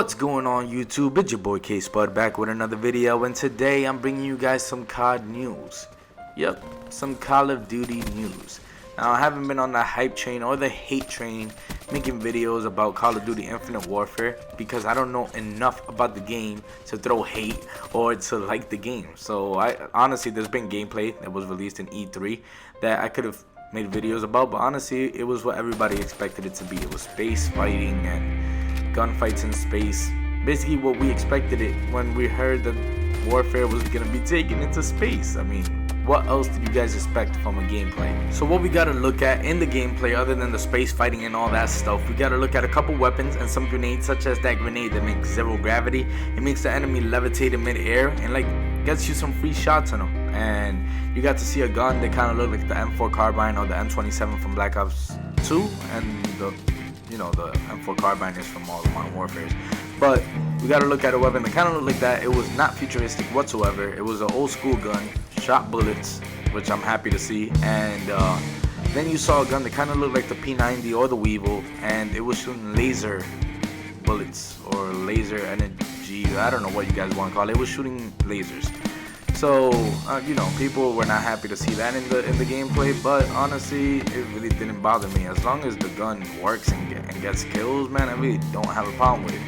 What's going on YouTube? It's your boy K-Spudd back with another video, and today I'm bringing you guys some COD news. Yep, some Call of Duty news. Now, I haven't been on the hype train or the hate train making videos about Call of Duty Infinite Warfare because I don't know enough about the game to throw hate or to like the game. So honestly, there's been gameplay that was released in E3 that I could have made videos about, but honestly it was what everybody expected it to be. It was space fighting and gunfights in space, basically what we expected it when we heard that warfare was gonna be taken into space. I mean, what else did you guys expect from a gameplay? So what we gotta look at in the gameplay, other than the space fighting and all that stuff, we gotta look at a couple weapons and some grenades, such as that grenade that makes zero gravity. It makes the enemy levitate in mid-air and like gets you some free shots on them. And you got to see a gun that kind of looked like the M4 carbine or the M27 from Black Ops 2, and the M4 carbine is from all the Modern Warfares. But we gotta look at a weapon that kind of looked like that. It was not futuristic whatsoever. It was an old school gun, shot bullets, which I'm happy to see. And then you saw a gun that kind of looked like the P90 or the Weevil, and it was shooting laser bullets or laser energy. I don't know what you guys want to call it. It was shooting lasers. So people were not happy to see that in the gameplay, but honestly, it really didn't bother me. As long as the gun works and gets kills, man, I really don't have a problem with it.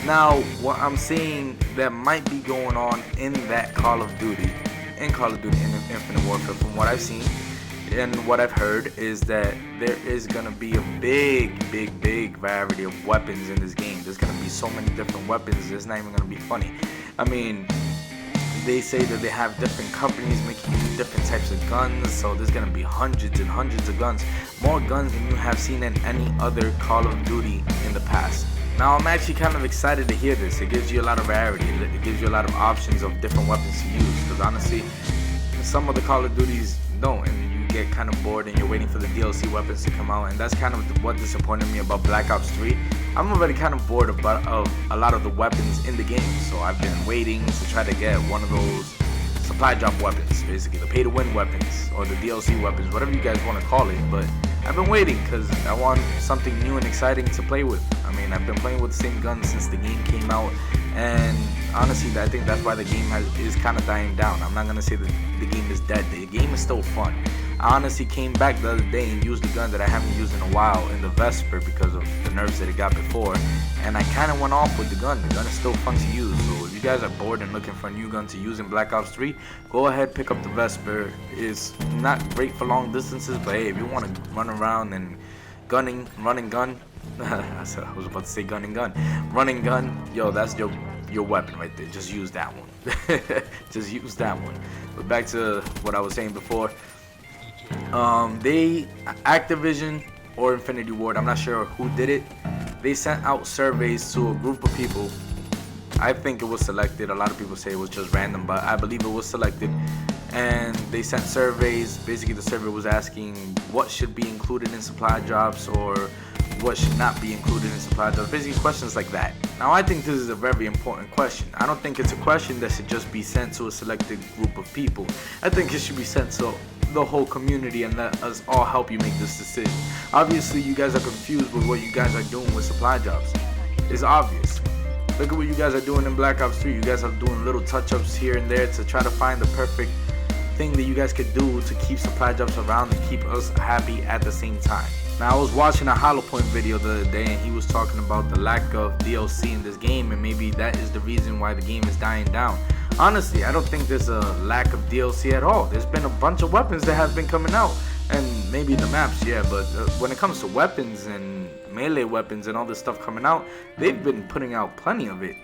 Now, what I'm seeing that might be going on in that Call of Duty Infinite Warfare, from what I've seen and what I've heard, is that there is gonna be a big variety of weapons in this game. There's gonna be so many different weapons, it's not even gonna be funny. I mean, they say that they have different companies making different types of guns, so there's gonna be hundreds and hundreds of guns, more guns than you have seen in any other Call of Duty in the past. Now, I'm actually kind of excited to hear this. It gives you a lot of variety. It gives you a lot of options of different weapons to use, because honestly, some of the Call of Duties don't, and you get kind of bored and you're waiting for the DLC weapons to come out, and that's kind of what disappointed me about Black Ops 3. I'm already kind of bored of a lot of the weapons in the game, so I've been waiting to try to get one of those supply drop weapons, basically the pay to win weapons or the DLC weapons, whatever you guys want to call it. But I've been waiting because I want something new and exciting to play with. I mean, I've been playing with the same gun since the game came out, and honestly, I think that's why the game is kind of dying down. I'm not gonna say that the game is dead. The game is still fun. I honestly came back the other day and used a gun that I haven't used in a while in the Vesper because of the nerfs that it got before, and I kind of went off with the gun. The gun is still fun to use, so if you guys are bored and looking for a new gun to use in Black Ops 3, go ahead, pick up the Vesper. It's not great for long distances, but hey, if you want to run around and run and gun, I was about to say gun and gun, run and gun, yo, that's your weapon right there. Just use that one. Just use that one. But back to what I was saying before. Activision or Infinity Ward, I'm not sure who did it, they sent out surveys to a group of people. I think it was selected. A lot of people say it was just random, but I believe it was selected. And they sent surveys. Basically, the survey was asking what should be included in supply drops or what should not be included in supply drops. Basically, questions like that. Now, I think this is a very important question. I don't think it's a question that should just be sent to a selected group of people. I think it should be sent to the whole community and let us all help you make this decision. Obviously, you guys are confused with what you guys are doing with supply drops. It's obvious. Look at what you guys are doing in Black Ops 3. You guys are doing little touch-ups here and there to try to find the perfect thing that you guys could do to keep supply drops around and keep us happy at the same time. Now, I was watching a Hollow Point video the other day, and he was talking about the lack of DLC in this game, and maybe that is the reason why the game is dying down. Honestly, I don't think there's a lack of DLC at all. There's been a bunch of weapons that have been coming out, and maybe the maps, yeah, but when it comes to weapons and melee weapons and all this stuff coming out, they've been putting out plenty of it.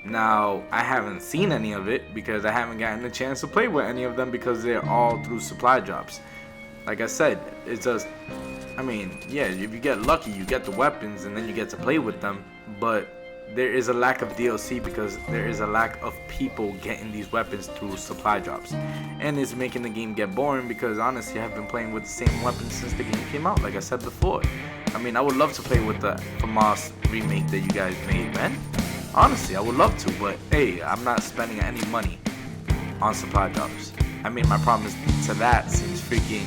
Now, I haven't seen any of it because I haven't gotten a chance to play with any of them because they're all through supply drops. Like I said, it's just, I mean, yeah, if you get lucky, you get the weapons and then you get to play with them, but there is a lack of DLC because there is a lack of people getting these weapons through supply drops, and it's making the game get boring because honestly, I've been playing with the same weapons since the game came out, like I said before. I mean, I would love to play with the FAMAS remake that you guys made, man. Honestly, I would love to, but hey, I'm not spending any money on supply drops. I made my promise to that since freaking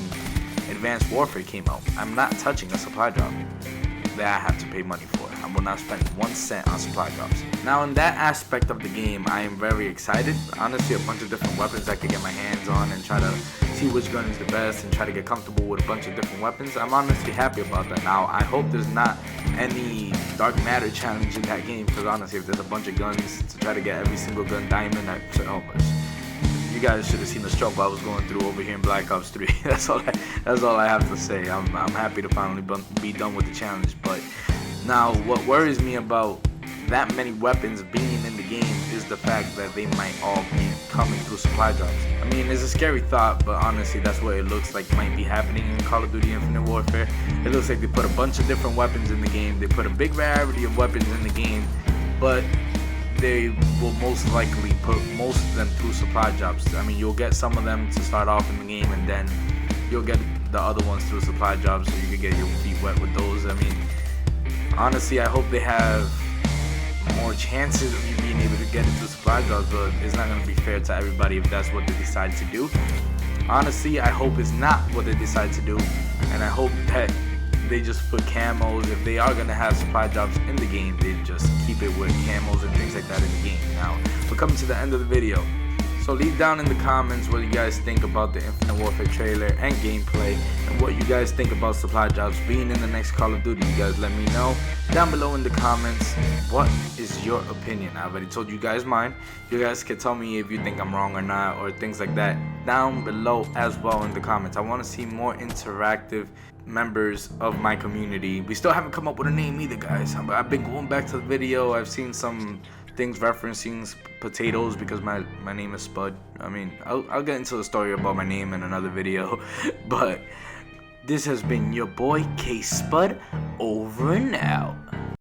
Advanced Warfare came out. I'm not touching a supply drop that I have to pay money for. I'm will not spend 1 cent on supply drops. Now in that aspect of the game, I am very excited. Honestly, a bunch of different weapons I could get my hands on and try to see which gun is the best and try to get comfortable with a bunch of different weapons. I'm honestly happy about that. Now I hope there's not any dark matter challenge in that game, because honestly, if there's a bunch of guns to try to get every single gun diamond, you guys should have seen the struggle I was going through over here in Black Ops 3. That's all I have to say. I'm happy to finally be done with the challenge. But now, what worries me about that many weapons being in the game is the fact that they might all be coming through supply drops. I mean, it's a scary thought, but honestly, that's what it looks like might be happening in Call of Duty Infinite Warfare. It looks like they put a bunch of different weapons in the game. They put a big variety of weapons in the game, but they will most likely put most of them through supply drops. I mean, you'll get some of them to start off in the game, and then you'll get the other ones through supply drops, so you can get your feet wet with those. I mean, honestly, I hope they have more chances of you being able to get into supply drops, but it's not going to be fair to everybody if that's what they decide to do. Honestly, I hope it's not what they decide to do, and I hope that they just put camos. If they are going to have supply drops in the game, they just keep it with camos and things like that in the game. Now, we're coming to the end of the video, so leave down in the comments what you guys think about the Infinite Warfare trailer and gameplay, and what you guys think about supply drops being in the next Call of Duty. You guys let me know down below in the comments. What is your opinion? I already told you guys mine. You guys can tell me if you think I'm wrong or not, or things like that down below as well in the comments. I want to see more interactive members of my community. We still haven't come up with a name either, guys. I've been going back to the video. I've seen some things referencing potatoes because my name is Spud. I mean, I'll get into the story about my name in another video. But this has been your boy K-Spudd, over and out.